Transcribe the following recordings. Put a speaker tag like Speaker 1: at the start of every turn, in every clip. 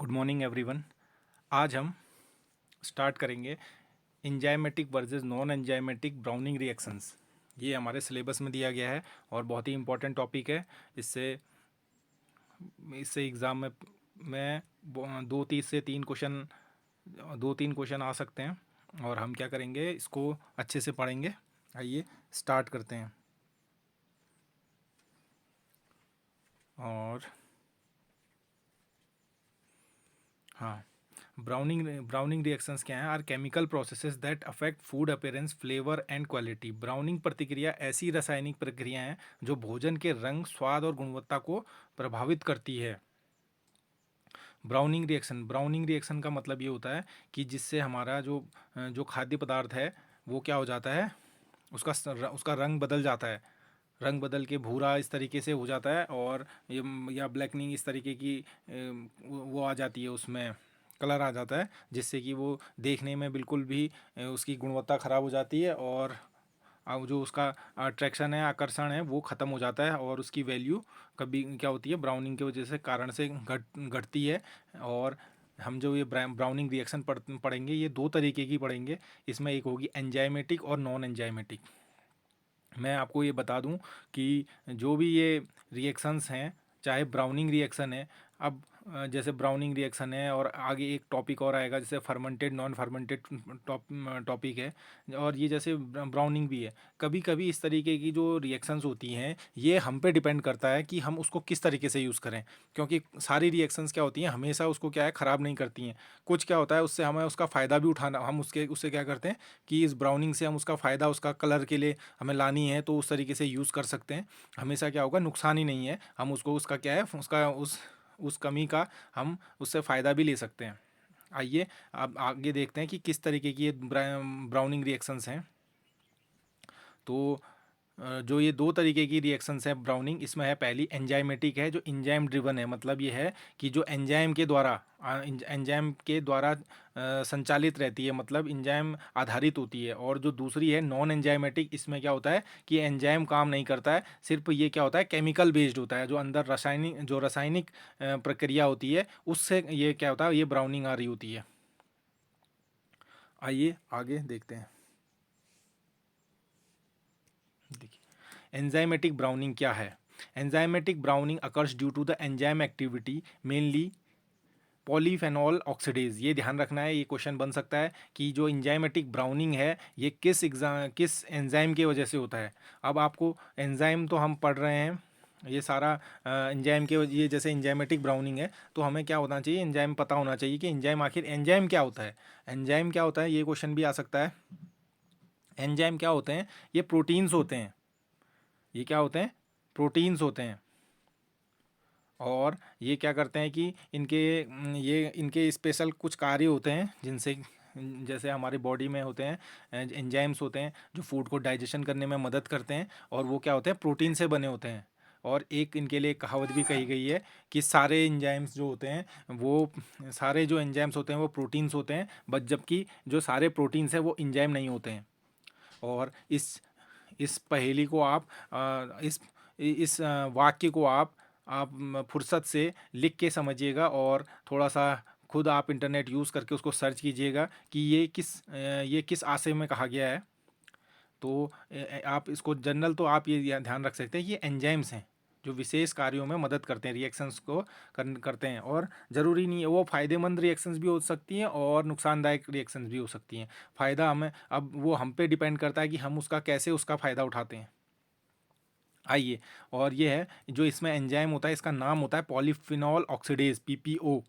Speaker 1: Good morning everyone. आज हम start करेंगे enzymatic versus non enzymatic browning reactions. ये हमारे सिलेबस में दिया गया है और बहुत ही इम्पोर्टेंट टॉपिक है। इससे इससे एग्ज़ाम में दो तीन से तीन क्वेश्चन दो तीन क्वेश्चन आ सकते हैं और हम क्या करेंगे, इसको अच्छे से पढ़ेंगे। आइए स्टार्ट करते हैं। और हाँ, ब्राउनिंग रिएक्शंस क्या हैं? Are chemical processes that affect food appearance, flavour and quality. Browning प्रतिक्रिया ऐसी रासायनिक प्रक्रिया हैं जो भोजन के रंग, स्वाद और गुणवत्ता को प्रभावित करती है। ब्राउनिंग रिएक्शन का मतलब ये होता है कि जिससे हमारा जो खाद्य पदार्थ है वो क्या हो जाता है, उसका रंग बदल जाता है। रंग बदल के भूरा इस तरीके से हो जाता है और ये या ब्लैकनिंग इस तरीके की वो आ जाती है, उसमें कलर आ जाता है, जिससे कि वो देखने में बिल्कुल भी उसकी गुणवत्ता ख़राब हो जाती है और अब जो उसका अट्रैक्शन है, आकर्षण है, वो ख़त्म हो जाता है और उसकी वैल्यू कभी क्या होती है, ब्राउनिंग के वजह से कारण से घटती है। और हम जो ये ब्राउनिंग रिएक्शन पढ़ेंगे, ये दो तरीके की पढ़ेंगे। इसमें एक होगी एंजाइमेटिक और नॉन एंजाइमेटिक। मैं आपको ये बता दूं कि जो भी ये रिएक्शंस हैं, चाहे ब्राउनिंग रिएक्शन है, अब जैसे ब्राउनिंग रिएक्शन है और आगे एक टॉपिक और आएगा जैसे फर्मेंटेड नॉन फर्मेंटेड टॉपिक है, और ये जैसे ब्राउनिंग भी है। कभी कभी इस तरीके की जो रिएक्शंस होती हैं, ये हम पे डिपेंड करता है कि हम उसको किस तरीके से यूज़ करें, क्योंकि सारी रिएक्शंस क्या होती हैं, हमेशा उसको क्या है, ख़राब नहीं करती हैं। कुछ क्या होता है, उससे हमें उसका फ़ायदा भी उठाना, हम उससे क्या करते हैं कि इस ब्राउनिंग से हम उसका फ़ायदा, उसका कलर के लिए हमें लानी है तो उस तरीके से यूज़ कर सकते हैं। हमेशा क्या होगा, नुकसान ही नहीं है, हम उसको उसका क्या है, उसका उस कमी का हम उससे फ़ायदा भी ले सकते हैं। आइए अब आगे देखते हैं कि किस तरीके की ये ब्राउनिंग रिएक्शंस हैं। तो जो ये दो तरीके की रिएक्शंस है ब्राउनिंग, इसमें है पहली एंजाइमेटिक है, जो एंजाइम ड्रिवन है। मतलब ये है कि जो एंजाइम के द्वारा संचालित रहती है, मतलब एंजाइम आधारित होती है। और जो दूसरी है नॉन एंजाइमेटिक, इसमें क्या होता है कि एंजाइम काम नहीं करता है, सिर्फ ये क्या होता है, केमिकल बेस्ड होता है, जो अंदर रासायनिक प्रक्रिया होती है, उससे ये क्या होता है, ये ब्राउनिंग आ रही होती है। आइए आगे देखते हैं। देखिए एंजाइमेटिक ब्राउनिंग क्या है। Enzymatic browning occurs due to the enzyme activity, mainly polyphenol oxidase. ये ध्यान रखना है, ये क्वेश्चन बन सकता है कि जो एंजाइमेटिक ब्राउनिंग है ये किस एंजाइम की वजह से होता है। अब आपको एंजाइम तो हम पढ़ रहे हैं, ये सारा एंजाइम के ये जैसे एंजाइमेटिक ब्राउनिंग है, तो हमें क्या होना चाहिए, एंजाइम पता होना चाहिए कि एंजाइम आखिर एंजाइम क्या होता है। एंजाइम क्या होता है, ये क्वेश्चन भी आ सकता है। एंजाइम क्या होते हैं, ये प्रोटीन्स होते हैं। ये क्या होते हैं, प्रोटीन्स होते हैं। और ये क्या करते हैं कि ये इनके स्पेशल कुछ कार्य होते हैं, जिनसे जैसे हमारी बॉडी में होते हैं एंजाइम्स होते हैं जो फूड को डाइजेशन करने में मदद करते हैं, और वो क्या होते हैं, प्रोटीन से बने होते हैं। और एक इनके लिए कहावत भी कही गई है कि सारे एंजाइम्स जो होते हैं वो सारे जो एंजाइम्स होते हैं वो प्रोटीन्स होते हैं, बट जबकि जो सारे प्रोटीन्स हैं वो एंजाइम नहीं होते हैं। और इस पहेली को आप इस वाक्य को आप फुर्सत से लिख के समझिएगा और थोड़ा सा खुद आप इंटरनेट यूज़ करके उसको सर्च कीजिएगा कि ये किस आशय में कहा गया है। तो आप इसको जनरल तो आप ये ध्यान रख सकते हैं कि ये एंजाइम्स हैं जो विशेष कार्यों में मदद करते हैं, रिएक्शंस को करते हैं। और ज़रूरी नहीं है, वो फ़ायदेमंद रिएक्शंस भी हो सकती हैं और नुकसानदायक रिएक्शंस भी हो सकती हैं। फ़ायदा हमें, अब वो हम पे डिपेंड करता है कि हम उसका फ़ायदा उठाते हैं। आइए, और ये है जो इसमें एंजाइम होता है, इसका नाम होता है पॉलीफिनॉल ऑक्सीडेज, पीपीओ।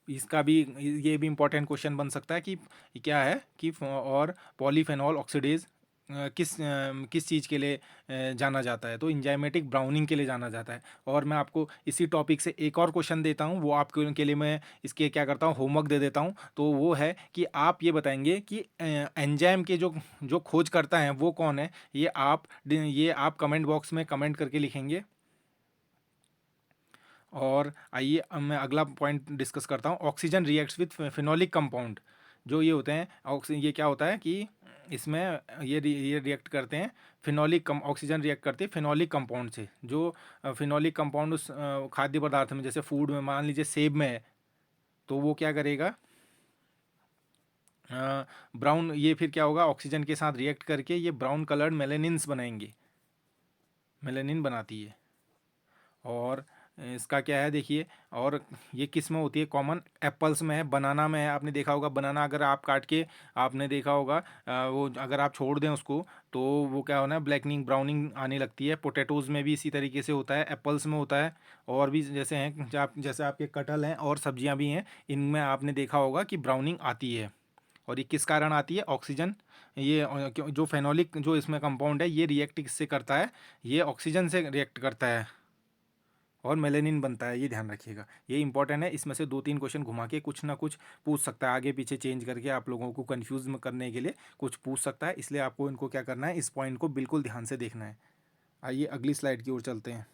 Speaker 1: इसका भी ये भी इंपॉर्टेंट क्वेश्चन बन सकता है कि क्या है कि और पॉलीफेनॉल ऑक्सीडेज किस चीज़ के लिए जाना जाता है, तो इंजाइमेटिक ब्राउनिंग के लिए जाना जाता है। और मैं आपको इसी टॉपिक से एक और क्वेश्चन देता हूँ, वो आपके के लिए मैं इसके क्या करता हूँ, होमवर्क दे देता हूँ। तो वो है कि आप ये बताएंगे कि एंजाइम के जो जो खोज करता है वो कौन है। ये आप कमेंट बॉक्स में कमेंट करके लिखेंगे। और आइए अब मैं अगला पॉइंट डिस्कस करता हूँ, oxygen reacts with phenolic compound. जो ये होते हैं ये क्या होता है कि इसमें ये रिएक्ट करते हैं, ऑक्सीजन रिएक्ट करती है फिनोलिक कंपाउंड से। जो फिनोलिक कंपाउंड उस खाद्य पदार्थ में, जैसे फूड में मान लीजिए सेब में है, तो वो क्या करेगा, ब्राउन, ये फिर क्या होगा, ऑक्सीजन के साथ रिएक्ट करके ये ब्राउन कलर्ड मेलेनिन्स बनाएंगे, मेलेनिन बनाती है। और इसका क्या है देखिए, और ये किस में होती है, कॉमन एप्पल्स में है, बनाना में है। आपने देखा होगा बनाना अगर आप काट के, आपने देखा होगा वो अगर आप छोड़ दें उसको, तो वो क्या होना है, ब्लैकनिंग ब्राउनिंग आने लगती है। पोटैटोज़ में भी इसी तरीके से होता है, एप्पल्स में होता है, और भी जैसे हैं जैसे आपके कटहल हैं और सब्जियां भी हैं, इनमें आपने देखा होगा कि ब्राउनिंग आती है। और ये किस कारण आती है, ऑक्सीजन, ये जो फेनोलिक जो इसमें कंपाउंड है, ये रिएक्ट किससे करता है, ये ऑक्सीजन से रिएक्ट करता है और मेलेनिन बनता है, ये ध्यान रखिएगा, ये इंपॉर्टेंट है। इसमें से 2-3 क्वेश्चन घुमा के कुछ ना कुछ पूछ सकता है, आगे पीछे चेंज करके आप लोगों को कंफ्यूज करने के लिए कुछ पूछ सकता है, इसलिए आपको इनको क्या करना है, इस पॉइंट को बिल्कुल ध्यान से देखना है। आइए अगली स्लाइड की ओर चलते हैं।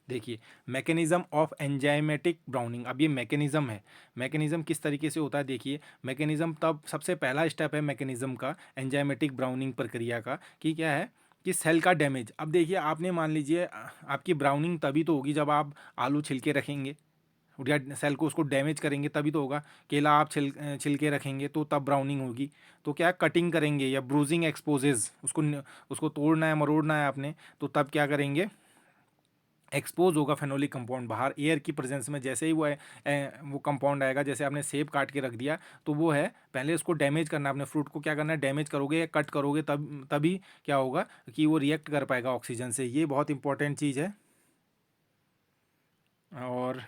Speaker 1: देखिए, मैकेनिज्म ऑफ एंजाइमेटिक ब्राउनिंग, अब ये मैकेनिज्म है, मैकेनिज्म किस तरीके से होता है देखिए, मैकेनिज्म तब सबसे पहला स्टेप है मैकेनिज्म का, एंजाइमेटिक ब्राउनिंग प्रक्रिया का, कि क्या है कि सेल का डैमेज। अब देखिए आपने मान लीजिए आपकी ब्राउनिंग तभी तो होगी जब आप आलू छिलके रखेंगे या सेल को उसको डैमेज करेंगे तभी तो होगा। केला आप छिलके रखेंगे तो तब ब्राउनिंग होगी। तो क्या कटिंग करेंगे या ब्रूजिंग एक्सपोजेज, उसको तोड़ना है मरोड़ना है आपने, तो तब क्या करेंगे, एक्सपोज होगा फेनोलिक कंपाउंड बाहर एयर की प्रेजेंस में। जैसे ही वो कंपाउंड आएगा, जैसे आपने सेब काट के रख दिया, तो वो है पहले उसको डैमेज करना है, अपने फ्रूट को क्या करना है, डैमेज करोगे या कट करोगे, तभी क्या होगा कि वो रिएक्ट कर पाएगा ऑक्सीजन से। ये बहुत इंपॉर्टेंट चीज़ है। और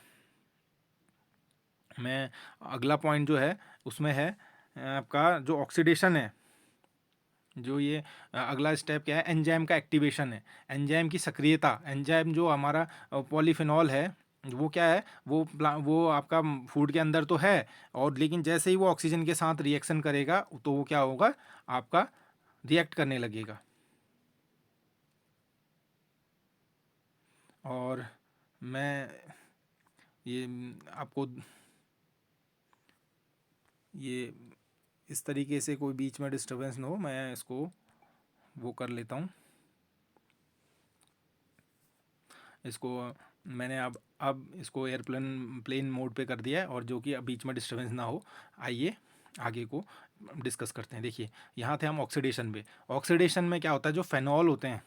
Speaker 1: मैं अगला पॉइंट जो है उसमें है आपका जो ऑक्सीडेशन है, जो ये अगला स्टेप क्या है, एंजाइम का एक्टिवेशन है, एंजाइम की सक्रियता। एंजाइम जो हमारा पॉलीफिनॉल है, वो क्या है, वो आपका फूड के अंदर तो है, और लेकिन जैसे ही वो ऑक्सीजन के साथ रिएक्शन करेगा तो वो क्या होगा, आपका रिएक्ट करने लगेगा। और मैं ये आपको ये इस तरीके से कोई बीच में डिस्टरबेंस ना हो, मैं इसको वो कर लेता हूँ, इसको मैंने अब इसको एयरप्लेन प्लेन मोड पे कर दिया है, और जो कि अब बीच में डिस्टरबेंस ना हो। आइए आगे को डिस्कस करते हैं। देखिए यहाँ थे हम ऑक्सीडेशन पे। ऑक्सीडेशन में क्या होता है, जो फेनॉल होते हैं,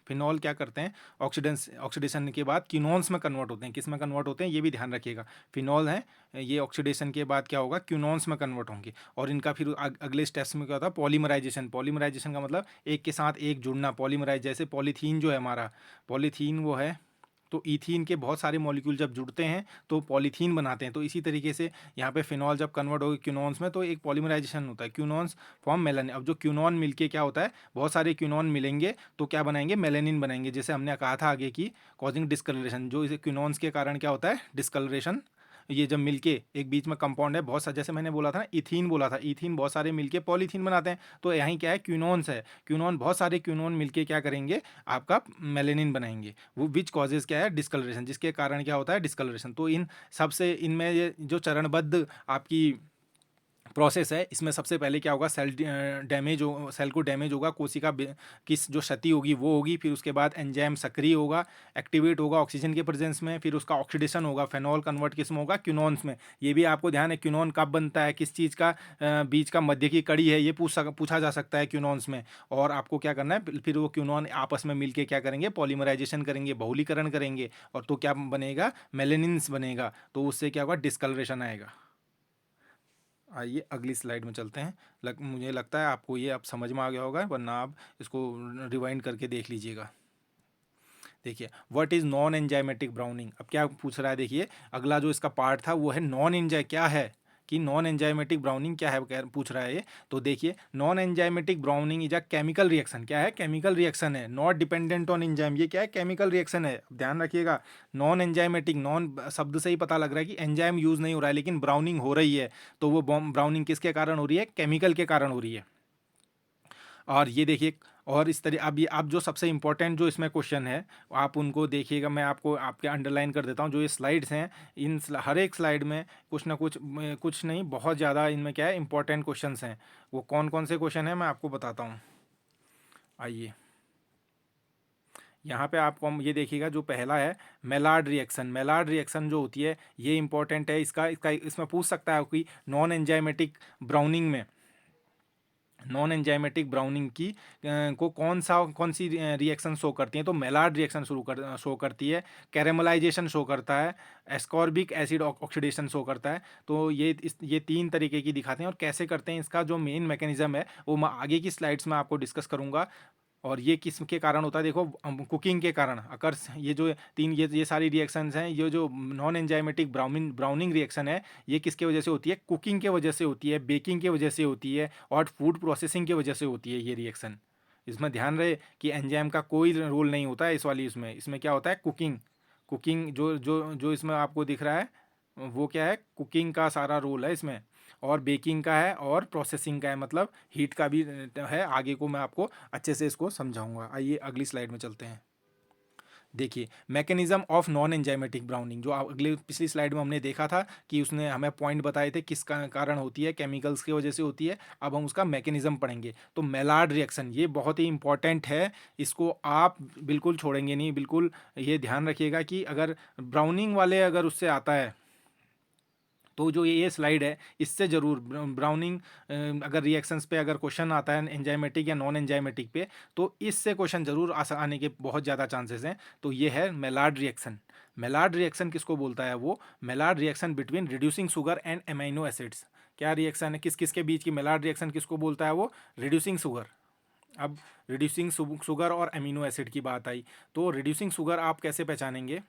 Speaker 1: फिनॉल क्या करते हैं, ऑक्सीडेशन के बाद क्यूनॉन्स में कन्वर्ट होते हैं। किस में कन्वर्ट होते हैं, ये भी ध्यान रखिएगा। फिनॉल है, ये ऑक्सीडेशन के बाद क्या होगा, क्यूनॉन्स में कन्वर्ट होंगे, और इनका फिर अगले स्टेप्स में क्या होता है, पॉलीमराइजेशन। पॉलीमराइजेशन का मतलब एक के साथ एक जुड़ना, पॉलीमराइज। जैसे पॉलीथीन जो है हमारा, पॉलीथीन वो है, तो ईथीन के बहुत सारे मॉलिक्यूल जब जुड़ते हैं तो पॉलीथीन बनाते हैं। तो इसी तरीके से यहाँ पे फिनॉल जब कन्वर्ट होगी क्यूनॉन्स में, तो एक पॉलीमराइजेशन होता है, क्यूनॉन्स फॉर्म मेलानिन। अब जो क्यूनॉन मिलके क्या होता है, बहुत सारे क्यूनॉन मिलेंगे तो क्या बनाएंगे, मेलेनिन बनाएंगे। जैसे हमने कहा था आगे की कॉजिंग डिस्कलरेशन, जो इसे क्यूनॉन्स के कारण क्या होता है, डिस्कलरेशन। ये जब मिलके एक बीच में कंपाउंड है बहुत सा, जैसे मैंने बोला था ना, इथीन बोला था, इथीन बहुत सारे मिलके पॉलीथीन बनाते हैं। तो यहीं क्या है, क्यूनॉन्स है, क्यूनॉन बहुत सारे क्यूनॉन मिलके क्या करेंगे, आपका मेलेनिन बनाएंगे। वो विच कॉजेज क्या है, डिस्कलरेशन, जिसके कारण क्या होता है, डिस्कलरेशन। तो इन सबसे इनमें ये जो चरणबद्ध आपकी प्रोसेस है, इसमें सबसे पहले क्या होगा, सेल डैमेज हो, सेल को डैमेज होगा, कोशिका किस जो क्षति होगी वो होगी। फिर उसके बाद एंजाइम सक्रिय होगा, एक्टिवेट होगा ऑक्सीजन के प्रेजेंस में, फिर उसका ऑक्सीडेशन होगा, फेनॉल कन्वर्ट किस में होगा, क्यूनॉन्स में। ये भी आपको ध्यान है, क्यूनॉन कब बनता है, किस चीज़ का बीच का मध्य की कड़ी है, ये पूछा जा सकता है क्यूनॉन्स में। और आपको क्या करना है, फिर वो क्यूनॉन आपस में मिलके क्या करेंगे, पॉलीमराइजेशन करेंगे, बहुलीकरण करेंगे, और तो क्या बनेगा, मेलेनिन्स बनेगा। तो उससे क्या होगा, डिस्कलरेशन आएगा। आइए अगली स्लाइड में चलते हैं। मुझे लगता है आपको ये अब समझ में आ गया होगा, वरना आप इसको रिवाइंड करके देख लीजिएगा। देखिए, what is non enzymatic browning. अब क्या पूछ रहा है, देखिए अगला जो इसका पार्ट था वो है नॉन एंजाइ, क्या है कि नॉन एंजाइमेटिक ब्राउनिंग क्या है, पूछ रहा है ये। तो देखिए, non enzymatic browning is a chemical reaction, क्या है, केमिकल रिएक्शन है, नॉट डिपेंडेंट ऑन एंजाइम। ये क्या है, केमिकल रिएक्शन है, ध्यान रखिएगा। नॉन एंजाइमेटिक, नॉन शब्द से ही पता लग रहा है कि एंजाइम यूज़ नहीं हो रहा है, लेकिन ब्राउनिंग हो रही है। तो वो ब्राउनिंग किसके कारण हो रही है, केमिकल के कारण हो रही है। और ये देखिए, और इस तरह अब जो सबसे इम्पोर्टेंट जो इसमें क्वेश्चन है, आप उनको देखिएगा, मैं आपको आपके अंडरलाइन कर देता हूँ। जो ये स्लाइड्स हैं, हर एक स्लाइड में कुछ ना कुछ, कुछ नहीं बहुत ज़्यादा इनमें क्या है, इंपॉर्टेंट क्वेश्चंस हैं। वो कौन कौन से क्वेश्चन हैं मैं आपको बताता हूँ। आइए, यहाँ पे आपको हम ये देखिएगा जो पहला है मेलार्ड रिएक्शन। मेलार्ड रिएक्शन जो होती है ये इंपॉर्टेंट है, इसका इसका इसमें पूछ सकता है कि नॉन एंजाइमेटिक ब्राउनिंग में, नॉन एंजाइमेटिक ब्राउनिंग की को कौन सी रिएक्शन शो करती हैं, तो मेलार्ड रिएक्शन शो करती है, कैरेमलाइजेशन शो करता है, एस्कॉर्बिक एसिड ऑक्सीडेशन शो करता है। तो ये तीन तरीके की दिखाते हैं, और कैसे करते हैं इसका जो मेन मैकेनिज्म है वो मैं आगे की स्लाइड्स में आपको डिस्कस करूंगा। और ये किस के कारण होता है, देखो कुकिंग के कारण अगर ये जो तीन ये सारी रिएक्शंस हैं, ये जो नॉन एंजाइमेटिक ब्राउनिंग रिएक्शन है ये किसके वजह से होती है, कुकिंग के वजह से होती है, बेकिंग के वजह से होती है, और फूड प्रोसेसिंग की वजह से होती है ये रिएक्शन। इसमें ध्यान रहे कि एंजाइम का कोई रोल नहीं होता है इस वाली, इसमें क्या होता है, कुकिंग। कुकिंग जो जो जो इसमें आपको दिख रहा है वो क्या है, कुकिंग का सारा रोल है इसमें, और बेकिंग का है, और प्रोसेसिंग का है, मतलब हीट का भी है। आगे को मैं आपको अच्छे से इसको समझाऊंगा। आइए अगली स्लाइड में चलते हैं। देखिए mechanism of non enzymatic browning, जो अगले पिछली स्लाइड में हमने देखा था कि उसने हमें पॉइंट बताए थे किस कारण होती है, केमिकल्स की वजह से होती है। अब हम उसका मैकेनिज्म पढ़ेंगे। तो मेलार्ड रिएक्शन ये बहुत ही इंपॉर्टेंट है, इसको आप बिल्कुल छोड़ेंगे नहीं, बिल्कुल ये ध्यान रखिएगा कि अगर ब्राउनिंग वाले अगर उससे आता है तो जो ये स्लाइड है इससे ज़रूर ब्राउनिंग, अगर रिएक्शंस पे अगर क्वेश्चन आता है एंजाइमेटिक या नॉन एंजाइमेटिक पे, तो इससे क्वेश्चन ज़रूर आने के बहुत ज़्यादा चांसेस हैं। तो ये है मेलार्ड रिएक्शन। मेलार्ड रिएक्शन किसको बोलता है, वो Maillard reaction between reducing sugar and amino acids. क्या रिएक्शन है, किस किस के बीच की मेलार्ड रिएक्शन किसको बोलता है, वो रिड्यूसिंग शुगर। अब रिड्यूसिंग शुगर और एमिनो एसिड की बात आई, तो रिड्यूसिंग शुगर आप कैसे पहचानेंगे,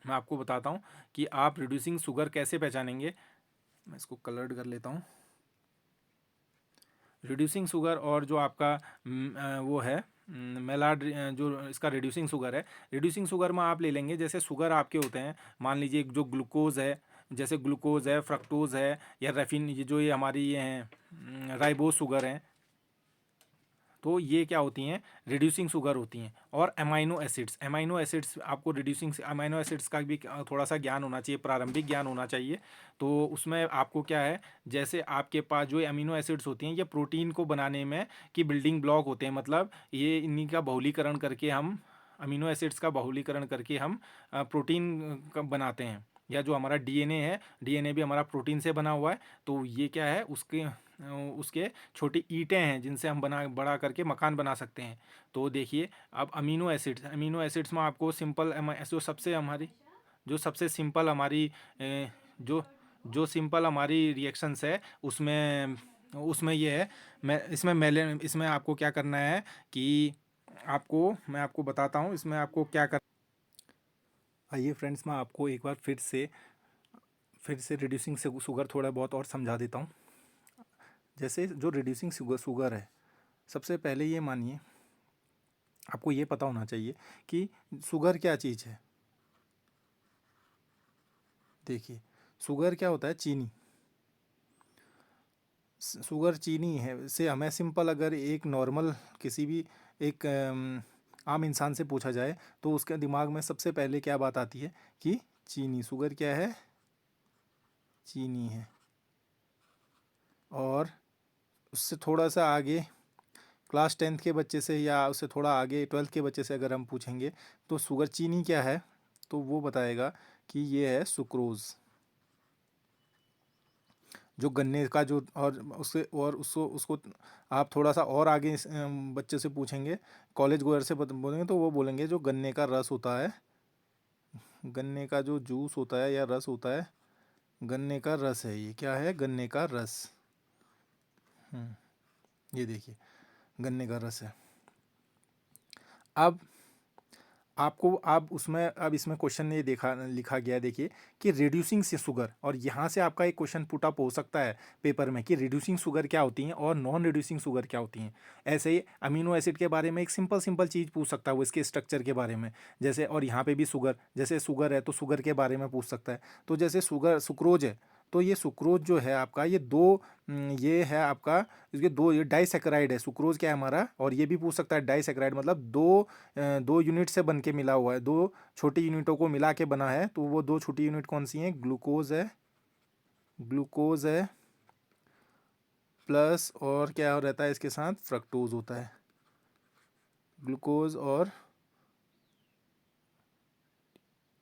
Speaker 1: मैं आपको बताता हूँ कि आप रिड्यूसिंग शुगर कैसे पहचानेंगे। मैं इसको कलर्ड कर लेता हूँ। रिड्यूसिंग शुगर और जो आपका वो है मेलार्ड, जो इसका रिड्यूसिंग शुगर है, रिड्यूसिंग शुगर में आप ले लेंगे जैसे शुगर आपके होते हैं, मान लीजिए जो ग्लूकोज है, जैसे ग्लूकोज है, फ्रक्टोज है, या रेफिन, ये हमारी ये हैं राइबोज शुगर हैं, तो ये क्या होती हैं, रिड्यूसिंग शुगर होती हैं। और अमाइनो एसिड्स, अमाइनो एसिड्स आपको रिड्यूसिंग अमाइनो एसिड्स का भी थोड़ा सा ज्ञान होना चाहिए, प्रारंभिक ज्ञान होना चाहिए। तो उसमें आपको क्या है, जैसे आपके पास जो अमीनो एसिड्स होती हैं ये प्रोटीन को बनाने में की बिल्डिंग ब्लॉक होते हैं, मतलब ये इन्हीं का बहुलीकरण करके हम, अमीनो एसिड्स का बहुलीकरण करके हम प्रोटीन बनाते हैं। या जो हमारा डीएनए है, डीएनए भी हमारा प्रोटीन से बना हुआ है। तो ये क्या है, उसके उसके छोटी ईंटें हैं जिनसे हम बड़ा करके मकान बना सकते हैं। तो देखिए अब अमीनो एसिड्स में आपको सिंपल जो सबसे सिंपल हमारी जो जो सिंपल हमारी रिएक्शंस है उसमें उसमें ये है, इसमें आपको क्या करना है कि मैं आपको बताता हूँ इसमें आपको क्या कर। आइए फ्रेंड्स, मैं आपको एक बार फिर से रिड्यूसिंग से शुगर थोड़ा बहुत और समझा देता हूँ। जैसे जो रिड्यूसिंग शुगर है, सबसे पहले ये मानिए, आपको ये पता होना चाहिए कि शुगर क्या चीज़ है। देखिए शुगर क्या होता है, चीनी। शुगर चीनी है से हमें सिंपल, अगर एक नॉर्मल किसी भी एक आम इंसान से पूछा जाए तो उसके दिमाग में सबसे पहले क्या बात आती है कि चीनी, शुगर क्या है, चीनी है। और उससे थोड़ा सा आगे क्लास 10th के बच्चे से, या उससे थोड़ा आगे 12th के बच्चे से अगर हम पूछेंगे तो शुगर चीनी क्या है, तो वो बताएगा कि ये है सुक्रोज़। जो गन्ने का जो, और उससे और उसको उसको आप थोड़ा सा और आगे बच्चे से पूछेंगे, कॉलेज गोअर से बोलेंगे तो वो बोलेंगे जो गन्ने का रस होता है, गन्ने का जो जूस होता है या रस होता है, गन्ने का रस है, ये क्या है, गन्ने का रस। ये देखिए गन्ने का रस है। अब आपको अब इसमें क्वेश्चन ये लिखा गया है, देखिए कि रिड्यूसिंग से शुगर, और यहाँ से आपका एक क्वेश्चन पुट अप हो सकता है पेपर में कि रिड्यूसिंग शुगर क्या होती हैं और नॉन रिड्यूसिंग शुगर क्या होती हैं। ऐसे ही अमीनो एसिड के बारे में एक सिंपल चीज़ पूछ सकता है वो, इसके स्ट्रक्चर के बारे में। जैसे और यहाँ पे भी शुगर, जैसे शुगर है तो शुगर के बारे में पूछ सकता है। तो जैसे सुक्रोज है, तो ये सुक्रोज जो है आपका, ये है आपका, इसके दो, ये डाइसैकेराइड है, सुक्रोज क्या है हमारा। और ये भी पूछ सकता है डाइसैकेराइड मतलब दो यूनिट से बन के मिला हुआ है, दो छोटी यूनिटों को मिला के बना है। तो वो दो छोटी यूनिट कौन सी हैं, ग्लूकोज है प्लस और क्या रहता है इसके साथ, फ्रक्टोज होता है। ग्लूकोज और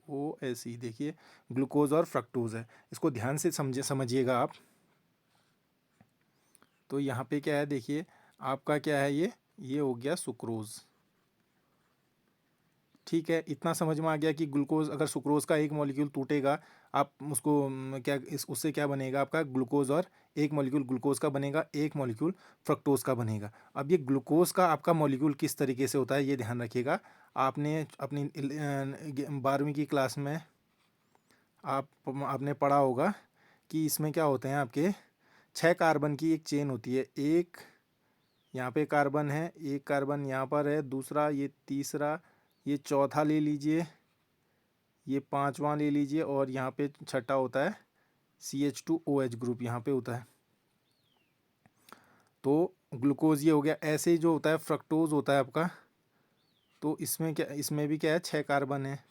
Speaker 1: OSE, देखिए ग्लूकोज और फ्रक्टोज है, इसको ध्यान से समझिएगा आप। तो यहाँ पे क्या है, देखिए आपका क्या है, ये हो गया सुक्रोज। ठीक है, इतना समझ में आ गया कि ग्लूकोज, अगर सुक्रोज का एक मॉलिक्यूल टूटेगा, आप उसको क्या उससे क्या बनेगा आपका ग्लूकोज, और एक मॉलिक्यूल ग्लूकोज का बनेगा, एक मॉलिक्यूल फ्रक्टोज का बनेगा। अब ये ग्लूकोज का आपका मॉलिक्यूल किस तरीके से होता है ये ध्यान रखिएगा। आपने अपनी 12वीं की क्लास में आपने पढ़ा होगा कि इसमें क्या होते हैं, आपके 6 कार्बन की एक चेन होती है। एक यहाँ पे कार्बन है, एक कार्बन यहाँ पर है, दूसरा, ये तीसरा, ये चौथा ले लीजिए, ये पांचवा ले लीजिए, और यहाँ पे छठा होता है CH2OH ग्रुप यहाँ पे होता है। तो ग्लूकोज ये हो गया। ऐसे ही जो होता है फ्रक्टोज होता है आपका, तो इसमें क्या, इसमें भी क्या है, 6 कार्बन है,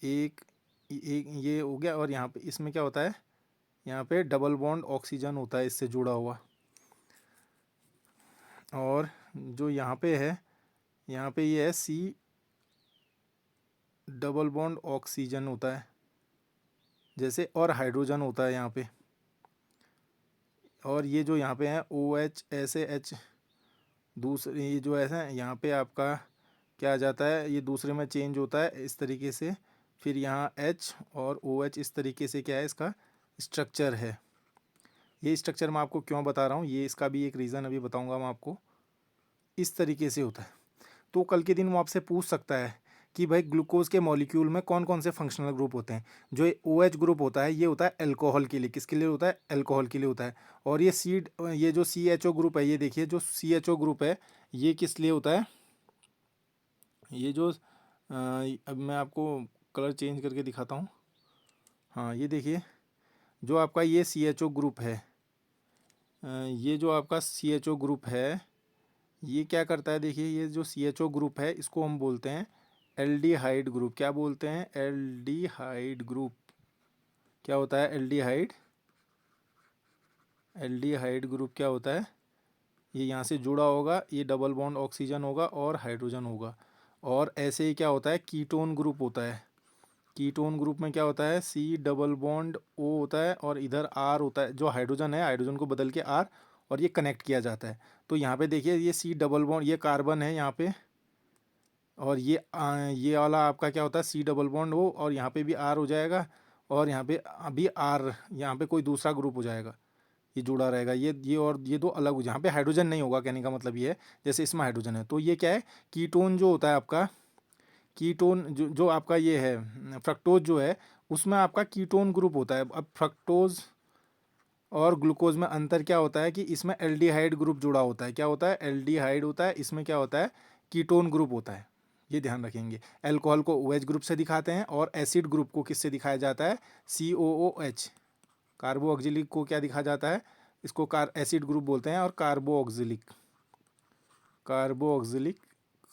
Speaker 1: एक एक ये हो गया, और यहाँ पे इसमें क्या होता है, यहाँ पे डबल बॉन्ड ऑक्सीजन होता है इससे जुड़ा हुआ। और जो यहाँ पे है, यहाँ पे ये है C डबल बॉन्ड ऑक्सीजन होता है जैसे, और हाइड्रोजन होता है यहाँ पे। और ये जो यहाँ पे है OH, ऐसे H दूसरे, ये जो ऐसा है यहाँ पे आपका क्या आ जाता है, ये दूसरे में चेंज होता है इस तरीके से। फिर यहाँ H और OH, इस तरीके से क्या है इसका स्ट्रक्चर है। ये स्ट्रक्चर मैं आपको क्यों बता रहा हूँ, ये इसका भी एक रीज़न अभी बताऊँगा मैं आपको। इस तरीके से होता है। तो कल के दिन वो आपसे पूछ सकता है कि भाई ग्लूकोज के मॉलिक्यूल में कौन कौन से फंक्शनल ग्रुप होते हैं। जो ये OH ग्रुप होता है, ये होता है अल्कोहल के लिए। किसके लिए होता है, अल्कोहल के लिए होता है। और ये जो CHO ग्रुप है, ये देखिए जो CHO ग्रुप है, ये किस लिए होता है, ये जो अब मैं आपको कलर चेंज करके दिखाता हूँ। हाँ, ये देखिए जो आपका ये CHO ग्रुप है, ये जो आपका CHO ग्रुप है, ये क्या करता है, देखिए ये जो CHO ग्रुप है, इसको हम बोलते हैं एल्डिहाइड ग्रुप। क्या बोलते हैं, एल्डिहाइड ग्रुप। क्या होता है एल्डिहाइड, एल्डिहाइड ग्रुप क्या होता है, ये यहाँ से जुड़ा होगा, ये डबल बॉन्ड ऑक्सीजन होगा और हाइड्रोजन होगा। और ऐसे ही क्या होता है, कीटोन ग्रुप होता है। कीटोन ग्रुप में क्या होता है, C डबल बॉन्ड O होता है, और इधर R होता है, जो हाइड्रोजन है, हाइड्रोजन को बदल के R, और ये कनेक्ट किया जाता है। तो यहाँ पे देखिए ये C डबल बॉन्ड, ये कार्बन है यहाँ पे, और ये वाला आपका क्या होता है, C डबल बॉन्ड O, और यहाँ पे भी R हो जाएगा, और यहाँ पे अभी R, यहाँ पे कोई दूसरा ग्रुप हो जाएगा, ये जुड़ा रहेगा। ये और ये दो अलग हो, यहाँ पे हाइड्रोजन नहीं होगा। कहने का मतलब ये है जैसे इसमें हाइड्रोजन है। तो ये क्या है, कीटोन जो होता है आपका, कीटोन जो आपका ये है फ्रक्टोज जो है, उसमें आपका कीटोन ग्रुप होता है। अब फ्रक्टोज और ग्लूकोज में अंतर क्या होता है कि इसमें एल्डिहाइड ग्रुप जुड़ा होता है। क्या होता है, एल्डिहाइड होता है। इसमें क्या होता है, कीटोन ग्रुप होता है। ये ध्यान रखेंगे। अल्कोहल को OH ग्रुप से दिखाते हैं, और एसिड ग्रुप को किससे दिखाया जाता है, COOH। कार्बोऑक्जिलिक को क्या दिखा जाता है, इसको एसिड ग्रुप बोलते हैं, और कार्बोऑक्जिलिक, कार्बोऑक्जिलिक,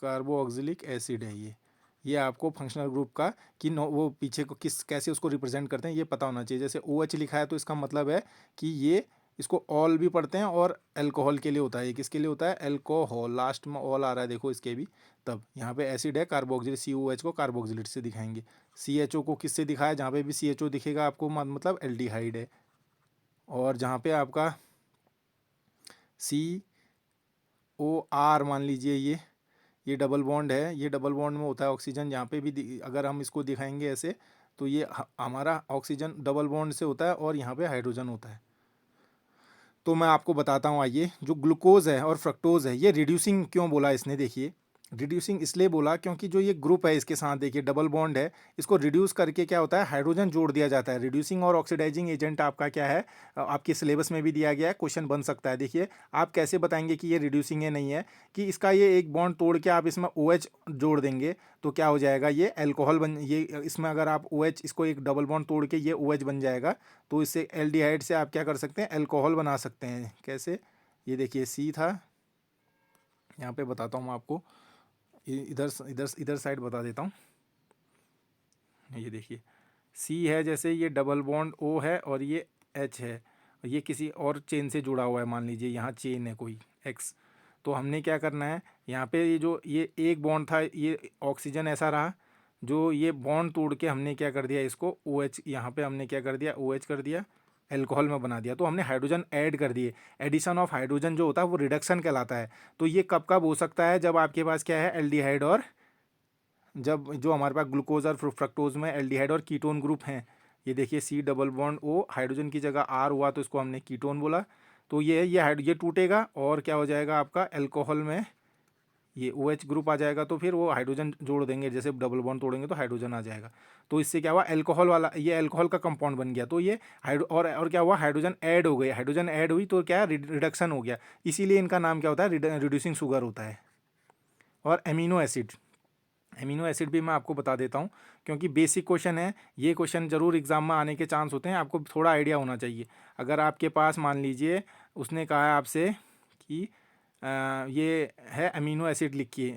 Speaker 1: कार्बोऑक्जिलिक एसिड है ये आपको फंक्शनल ग्रुप का कि वो पीछे को किस कैसे उसको रिप्रेजेंट करते हैं ये पता होना चाहिए। जैसे OH लिखा है तो इसका मतलब है कि ये, इसको ऑल भी पढ़ते हैं, और अल्कोहल के लिए होता है। ये किसके लिए होता है, अल्कोहल, लास्ट में ऑल आ रहा है देखो इसके भी। तब यहाँ पे एसिड है, कार्बोऑक्जिलेट, COH को कार्बोऑक्जिलेट से दिखाएंगे। CHO को किससे दिखाया, जहाँ पे भी CHO दिखेगा आपको मतलब एल्डिहाइड है। और जहाँ पे आपका COR मान लीजिए, ये डबल बॉन्ड है, ये डबल बॉन्ड में होता है ऑक्सीजन। यहाँ पे भी अगर हम इसको दिखाएंगे ऐसे, तो ये हमारा ऑक्सीजन डबल बॉन्ड से होता है, और यहाँ पे हाइड्रोजन होता है। तो मैं आपको बताता हूँ, आइए। जो ग्लूकोज है और फ्रक्टोज है, ये रिड्यूसिंग क्यों बोला इसने, देखिए रिड्यूसिंग इसलिए बोला क्योंकि जो ये ग्रुप है इसके साथ देखिए डबल बॉन्ड है, इसको रिड्यूस करके क्या होता है, हाइड्रोजन जोड़ दिया जाता है। रिड्यूसिंग और ऑक्सीडाइजिंग एजेंट आपका क्या है, आपके सिलेबस में भी दिया गया है, क्वेश्चन बन सकता है। देखिए आप कैसे बताएंगे कि ये रिड्यूसिंग है नहीं है, कि इसका ये एक बॉन्ड तोड़ के आप इसमें OH जोड़ देंगे तो क्या हो जाएगा, ये अल्कोहल बन, ये इसमें अगर आप OH, इसको एक डबल बॉन्ड तोड़ के ये OH बन जाएगा, तो इससे एल्डिहाइड से आप क्या कर सकते हैं, अल्कोहल बना सकते हैं। कैसे, ये देखिए C था, यहाँ पे बताता हूँ मैं आपको, इधर इधर इधर साइड बता देता हूँ। ये देखिए C है, जैसे ये डबल बॉन्ड O है, और ये H है, ये किसी और चेन से जुड़ा हुआ है, मान लीजिए यहाँ चेन है कोई X। तो हमने क्या करना है, यहाँ पे ये जो ये एक बॉन्ड था, ये ऑक्सीजन ऐसा रहा, जो ये बॉन्ड तोड़ के हमने क्या कर दिया, इसको OH, यहाँ पे हमने क्या कर दिया, OH कर दिया, एल्कोहल में बना दिया। तो हमने हाइड्रोजन ऐड कर दिए। एडिशन ऑफ हाइड्रोजन जो होता है वो रिडक्शन कहलाता है। तो ये कब कब हो सकता है, जब आपके पास क्या है, एल्डिहाइड, और जब जो हमारे पास ग्लूकोज और फ्रक्टोज में एल्डिहाइड और कीटोन ग्रुप हैं। ये देखिए C double bond O, hydrogen की जगह R हुआ तो इसको हमने कीटोन बोला। तो ये टूटेगा और क्या हो जाएगा आपका, एल्कोहल में ये OH ग्रुप आ जाएगा। तो फिर वो हाइड्रोजन जोड़ देंगे, जैसे डबल बॉन्ड तोड़ेंगे तो हाइड्रोजन आ जाएगा। तो इससे क्या हुआ, एल्कोहल वाला, ये एल्कोहल का कंपाउंड बन गया। तो ये हाइड्रो और क्या हुआ, हाइड्रोजन ऐड हो गई, हाइड्रोजन ऐड हुई तो क्या, रिडक्शन हो गया। इसीलिए इनका नाम क्या होता है, रिड्यूसिंग शुगर होता है। और एमिनो एसिड, एमिनो एसिड भी मैं आपको बता देता हूँ, क्योंकि बेसिक क्वेश्चन है। ये क्वेश्चन ज़रूर एग्जाम में आने के चांस होते हैं, आपको थोड़ा आइडिया होना चाहिए। अगर आपके पास मान लीजिए उसने कहा है आपसे कि ये है अमीनो एसिड लिखिए,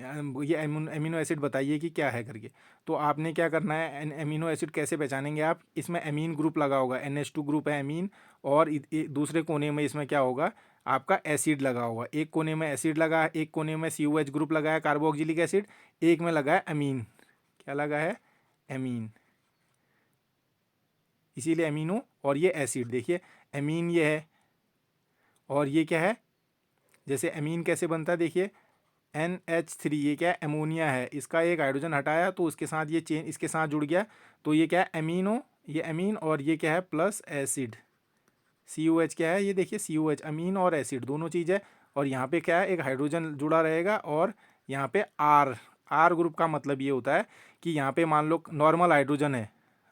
Speaker 1: ये अमीनो एसिड बताइए कि क्या है करके। तो आपने क्या करना है, अमीनो एसिड कैसे पहचानेंगे आप, इसमें अमीन ग्रुप लगा होगा, NH2 ग्रुप है अमीन, और दूसरे कोने में इसमें क्या होगा, आपका एसिड लगा होगा। एक कोने में एसिड लगा है, एक कोने में COH ग्रुप लगा है, कार्बोक्सिलिक एसिड, एक में लगा है अमीन। क्या लगा है, अमीन। इसीलिए अमीनो, और ये एसिड देखिए, अमीन ये है, और ये क्या है, जैसे अमीन कैसे बनता है देखिए, NH3, ये क्या है, अमोनिया है, इसका एक हाइड्रोजन हटाया तो उसके साथ ये चेन इसके साथ जुड़ गया, तो ये क्या है, अमीनो, ये अमीन, और ये क्या है, प्लस एसिड, COH क्या है, ये देखिए COH, अमीन और एसिड दोनों चीज़ है। और यहाँ पे क्या है, एक हाइड्रोजन जुड़ा रहेगा, और यहाँ पे R ग्रुप का मतलब ये होता है कि यहाँ पे मान लो नॉर्मल हाइड्रोजन है,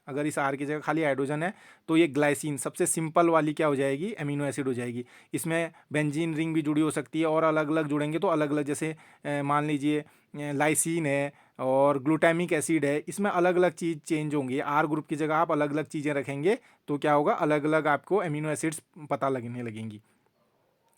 Speaker 1: अगर इस R की जगह खाली हाइड्रोजन है तो ये ग्लाइसिन, सबसे सिंपल वाली क्या हो जाएगी, अमीनो एसिड हो जाएगी। इसमें बेंजीन रिंग भी जुड़ी हो सकती है, और अलग अलग जुड़ेंगे तो अलग अलग, जैसे मान लीजिए लाइसिन है और ग्लूटामिक एसिड है, इसमें अलग अलग चीज़ चेंज होंगी। R ग्रुप की जगह आप अलग अलग चीज़ें रखेंगे तो क्या होगा, अलग अलग आपको अमीनो एसिड्स पता लगने लगेंगी।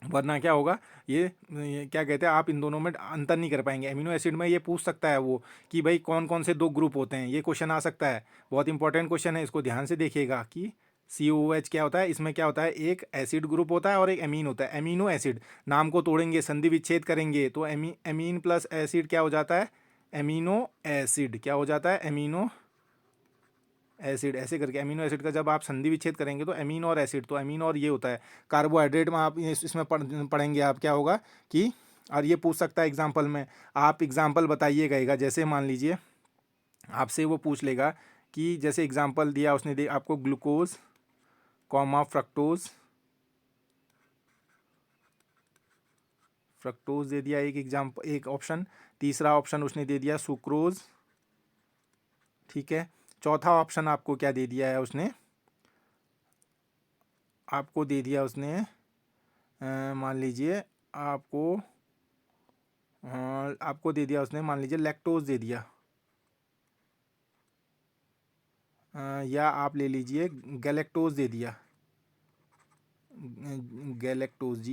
Speaker 1: वरना क्या होगा, ये क्या कहते हैं, आप इन दोनों में अंतर नहीं कर पाएंगे। अमीनो एसिड में ये पूछ सकता है वो कि भाई कौन कौन से दो ग्रुप होते हैं, ये क्वेश्चन आ सकता है। बहुत इंपॉर्टेंट क्वेश्चन है, इसको ध्यान से देखिएगा कि COH क्या होता है, इसमें क्या होता है, एक एसिड ग्रुप होता है और एक अमीन होता है। अमीनो एसिड नाम को तोड़ेंगे, संधि विच्छेद करेंगे तो अमीन प्लस एसिड क्या हो जाता है, अमीनो एसिड। क्या हो जाता है, अमीनो एसिड। ऐसे करके अमीनो एसिड का जब आप संधि विच्छेद करेंगे तो अमीन और एसिड, तो अमीन और ये होता है। कार्बोहाइड्रेट में आप इसमें पढ़ेंगे आप, क्या होगा कि, और ये पूछ सकता है एग्जाम्पल में, आप एग्जाम्पल बताइए कहेगा। जैसे मान लीजिए आपसे वो पूछ लेगा कि जैसे एग्जाम्पल दिया उसने, दे आपको ग्लूकोज कॉमा फ्रक्टोज, फ्रक्टोज दे दिया एक एग्जाम्पल, एक ऑप्शन। तीसरा ऑप्शन उसने दे दिया सुक्रोज, ठीक है। चौथा ऑप्शन आपको क्या दे दिया है उसने, आपको दे दिया उसने, मान लीजिए आपको दे दिया उसने, मान लीजिए लैक्टोज दे दिया, या आप ले लीजिए गैलेक्टोज दे दिया, गैलेक्टोज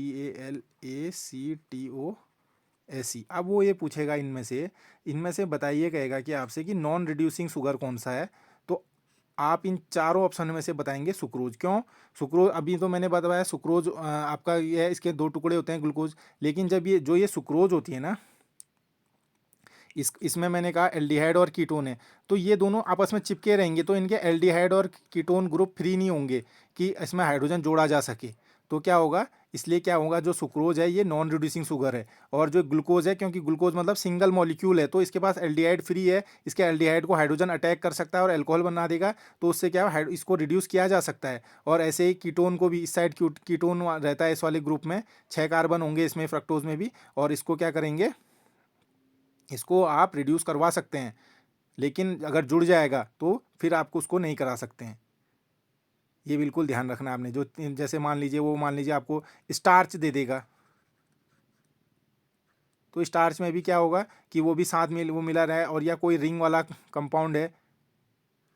Speaker 1: GALACTOSE। अब वो ये पूछेगा इनमें से बताइए, कहेगा कि आपसे कि नॉन रिड्यूसिंग शुगर कौन सा है। तो आप इन चारों ऑप्शन में से बताएंगे सुक्रोज। क्यों सुक्रोज, अभी तो मैंने बताया सुक्रोज आपका ये है, इसके दो टुकड़े होते हैं ग्लूकोज, लेकिन जब ये सुक्रोज होती है ना, इसमें मैंने कहा एल्डिहाइड और कीटोन है, तो ये दोनों आपस में चिपके रहेंगे, तो इनके एल्डिहाइड और कीटोन ग्रुप फ्री नहीं होंगे कि इसमें हाइड्रोजन जोड़ा जा सके। तो क्या होगा, इसलिए क्या होगा, जो सुक्रोज है ये नॉन रिड्यूसिंग शुगर है, और जो ग्लूकोज है, क्योंकि ग्लूकोज मतलब सिंगल मॉलिक्यूल है, तो इसके पास एल्डिहाइड फ्री है, इसके एल्डिहाइड को हाइड्रोजन अटैक कर सकता है और अल्कोहल बना देगा, तो उससे क्या है, इसको रिड्यूस किया जा सकता है। और ऐसे ही कीटोन को भी, इस साइड कीटोन रहता है इस वाले ग्रुप में, 6 कार्बन होंगे इसमें फ्रक्टोज में भी, और इसको क्या करेंगे, इसको आप रिड्यूस करवा सकते हैं, लेकिन अगर जुड़ जाएगा तो फिर आपको उसको नहीं करा सकते हैं। ये बिल्कुल ध्यान रखना आपने। जो जैसे मान लीजिए आपको स्टार्च दे देगा, तो स्टार्च में भी क्या होगा कि वो भी साथ में वो मिला रहा है, और या कोई रिंग वाला कंपाउंड है,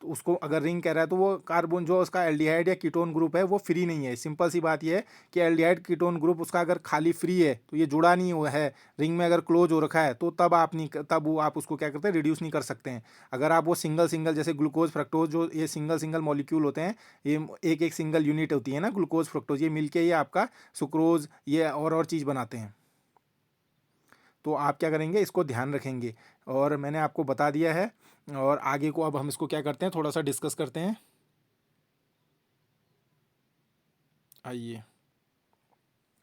Speaker 1: तो उसको अगर रिंग कह रहा है तो वो कार्बन जो उसका एल्डिहाइड या कीटोन ग्रुप है वो फ्री नहीं है। सिंपल सी बात ये है कि एल्डिहाइड कीटोन ग्रुप उसका अगर खाली फ्री है तो ये जुड़ा नहीं हुआ है, रिंग में अगर क्लोज हो रखा है, तो तब वो आप उसको क्या करते हैं, रिड्यूस नहीं कर सकते हैं। अगर आप वो सिंगल जैसे ग्लूकोज फ्रक्टोज, जो ये सिंगल मॉलिक्यूल होते हैं, ये एक सिंगल यूनिट होती है ना, ग्लूकोज फ्रक्टोज, ये मिलके ये आपका सुक्रोज ये और चीज़ बनाते हैं। तो आप क्या करेंगे, इसको ध्यान रखेंगे। और मैंने आपको बता दिया है, और आगे को अब हम इसको क्या करते हैं, थोड़ा सा डिस्कस करते हैं। आइए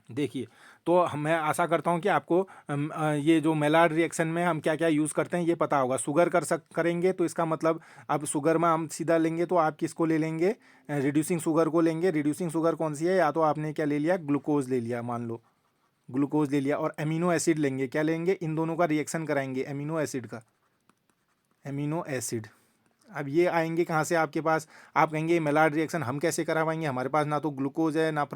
Speaker 1: देखिए, तो मैं आशा करता हूँ कि आपको ये जो मेलार्ड रिएक्शन में हम क्या क्या यूज़ करते हैं ये पता होगा। शुगर करेंगे तो इसका मतलब, अब शुगर में हम सीधा लेंगे तो आप किसको ले लेंगे, रिड्यूसिंग शुगर को लेंगे। रिड्यूसिंग शुगर कौन सी है, या तो आपने क्या ले लिया, ग्लूकोज ले लिया, मान लो ग्लूकोज ले लिया, और अमीनो एसिड लेंगे। क्या लेंगे, इन दोनों का रिएक्शन कराएंगे, अमीनो एसिड का, अमीनो एसिड। अब ये आएंगे कहाँ से आपके पास, आप कहेंगे मेलार्ड रिएक्शन हम कैसे करा पाएंगे, हमारे पास ना तो ग्लूकोज है ना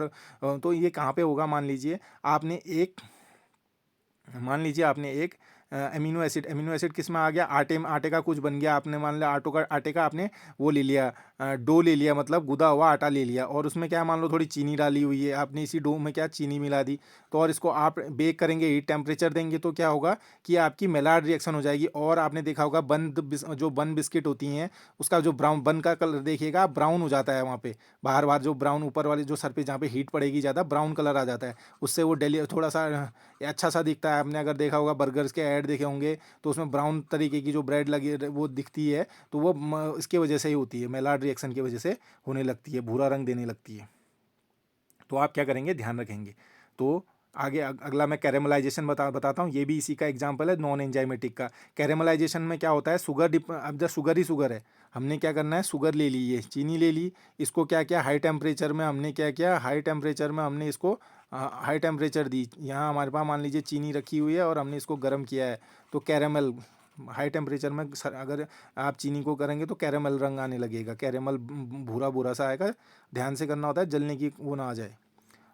Speaker 1: तो ये कहाँ पे होगा। मान लीजिए आपने एक अमीनो एसिड किस में आ गया, आटे का कुछ बन गया, आपने मान लिया आटे का आपने वो ले लिया, डो ले लिया, मतलब गुदा हुआ आटा ले लिया, और उसमें क्या मान लो थोड़ी चीनी डाली हुई है, आपने इसी डो में क्या चीनी मिला दी। तो और इसको आप बेक करेंगे, हीट टेम्परेचर देंगे, तो क्या होगा कि आपकी मेलार्ड रिएक्शन हो जाएगी। और आपने देखा होगा जो बन बिस्किट होती हैं, उसका जो ब्राउन बन का कलर देखिएगा, ब्राउन हो जाता है वहाँ पे, बाहर बाहर जो ब्राउन ऊपर वाले जो सर पे जहाँ पे हीट पड़ेगी ज़्यादा, ब्राउन कलर आ जाता है। उससे वो डेली थोड़ा सा अच्छा सा दिखता है। आपने अगर देखा होगा बर्गर्स के ऐड देखे होंगे, तो उसमें ब्राउन तरीके की जो ब्रेड लगी वो दिखती है, तो वो इसके वजह से ही होती है, मेलार्ड रिएक्शन की वजह से होने लगती है, भूरा रंग देने लगती है। तो आप क्या करेंगे, ध्यान रखेंगे। तो आगे अगला मैं कैरेमलाइजेशन बताता हूँ, ये भी इसी का एग्जांपल है नॉन एंजाइमेटिक का। कैरेमलाइजेशन में क्या होता है, अब जब शुगर ही शुगर है, हमने क्या करना है, शुगर ले ली, ये चीनी ले ली, इसको क्या किया, हाई टेम्परेचर में हमने क्या किया, हाई टेम्परेचर में हमने इसको हाई टेम्परेचर दी। यहाँ हमारे पास मान लीजिए चीनी रखी हुई है और हमने इसको गर्म किया है, तो कैरेमल हाई टेम्परेचर में अगर आप चीनी को करेंगे तो कैरेमल रंग आने लगेगा, कैरेमल भूरा भूरा सा आएगा। ध्यान से करना होता है, जलने की वो ना आ जाए।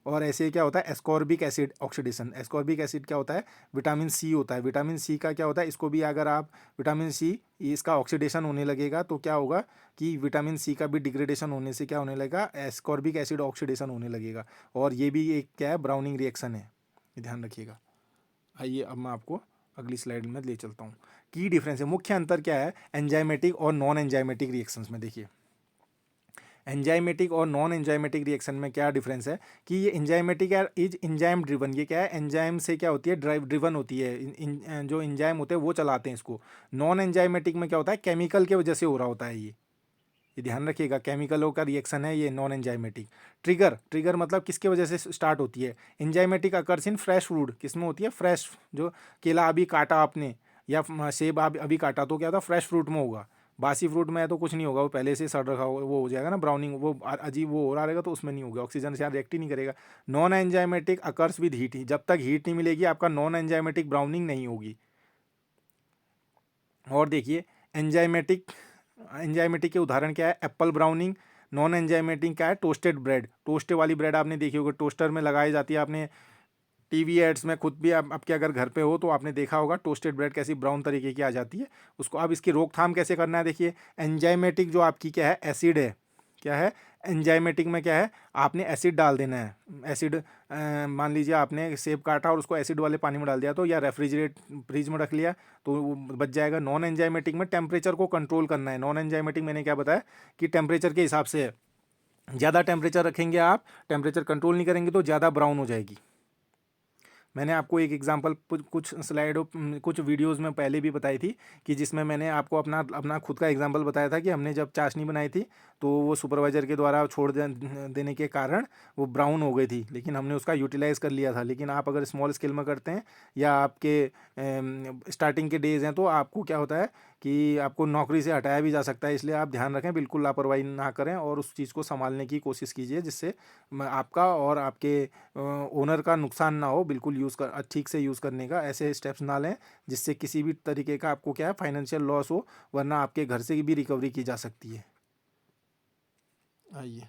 Speaker 1: और ऐसे ही क्या होता है, ascorbic acid oxidation. Ascorbic acid क्या होता है, विटामिन सी होता है। विटामिन सी का क्या होता है, इसको भी अगर आप विटामिन सी इसका ऑक्सीडेशन होने लगेगा तो क्या होगा कि विटामिन सी का भी डिग्रेडेशन होने से क्या होने लगेगा, एस्कॉर्बिक एसिड ऑक्सीडेशन होने लगेगा। और ये भी एक क्या है, ब्राउनिंग रिएक्शन है, ये ध्यान रखिएगा। आइए अब मैं आपको अगली स्लाइड में ले चलता हूँ। की डिफरेंस है, मुख्य अंतर क्या है एंजाइमेटिक और नॉन एंजाइमेटिक रिएक्शंस में। देखिए एंजाइमेटिक और नॉन एंजाइमेटिक रिएक्शन में क्या डिफरेंस है कि ये एंजाइमेटिक इज एंजाइम ड्रिवन। ये क्या है, एंजाइम से क्या होती है, ड्रिवन होती है, जो एंजाइम होते हैं वो चलाते हैं इसको। नॉन एंजाइमेटिक में क्या होता है, केमिकल के वजह से हो रहा होता है ये ध्यान रखिएगा, केमिकलों का रिएक्शन है ये नॉन एंजाइमेटिक। ट्रिगर मतलब किसके वजह से स्टार्ट होती है, enzymatic occurs in fresh food. किस में होती है, फ्रेश, जो केला अभी काटा आपने या सेब अभी काटा तो क्या होता है, फ्रेश फ्रूट में होगा। बासी फ्रूट में है तो कुछ नहीं होगा, वो पहले से सड़ रखा होगा, वो हो जाएगा ना ब्राउनिंग, वो अजीब वो हो रहा रहेगा, तो उसमें नहीं होगा, ऑक्सीजन से रिएक्ट ही नहीं करेगा। Non enzymatic occurs with heat ही, जब तक हीट नहीं मिलेगी आपका नॉन एंजाइमेटिक ब्राउनिंग नहीं होगी। और देखिए एंजाइमेटिक एंजाइमेटिक के उदाहरण क्या है, एप्पल ब्राउनिंग। नॉन एंजाइमेटिक क्या है, टोस्टेड ब्रेड। टोस्टे वाली ब्रेड आपने देखी होगी, टोस्टर में लगाई जाती है, आपने टीवी एड्स में खुद भी आप आपके अगर घर पे हो तो आपने देखा होगा टोस्टेड ब्रेड कैसी ब्राउन तरीके की आ जाती है उसको। अब इसकी रोकथाम कैसे करना है, देखिए एंजाइमेटिक जो आपकी क्या है, एसिड है, क्या है एंजाइमेटिक में क्या है, आपने एसिड डाल देना है। एसिड मान लीजिए आपने सेब काटा और उसको एसिड वाले पानी में डाल दिया तो, या फ्रिज में रख लिया तो वो बच जाएगा। नॉन एंजाइमेटिक में टेम्परेचर को कंट्रोल करना है। नॉन एंजाइमेटिक मैंने क्या बताया कि टेम्परेचर के हिसाब से है, ज़्यादा टेम्परेचर रखेंगे आप, टेम्परेचर कंट्रोल नहीं करेंगे तो ज़्यादा ब्राउन हो जाएगी। मैंने आपको एक एग्जांपल कुछ स्लाइडों कुछ वीडियोस में पहले भी बताई थी, कि जिसमें मैंने आपको अपना अपना खुद का एग्जांपल बताया था कि हमने जब चाशनी बनाई थी तो वो सुपरवाइज़र के द्वारा छोड़ देने के कारण वो ब्राउन हो गई थी, लेकिन हमने उसका यूटिलाइज़ कर लिया था। लेकिन आप अगर स्मॉल स्केल में करते हैं या आपके स्टार्टिंग के डेज़ हैं तो आपको क्या होता है कि आपको नौकरी से हटाया भी जा सकता है। इसलिए आप ध्यान रखें, बिल्कुल लापरवाही ना करें और उस चीज़ को संभालने की कोशिश कीजिए, जिससे आपका और आपके ओनर का नुकसान ना हो। बिल्कुल ठीक से यूज़ करने का ऐसे स्टेप्स ना लें जिससे किसी भी तरीके का आपको क्या है फाइनेंशियल लॉस हो, वरना आपके घर से भी रिकवरी की जा सकती है। आइए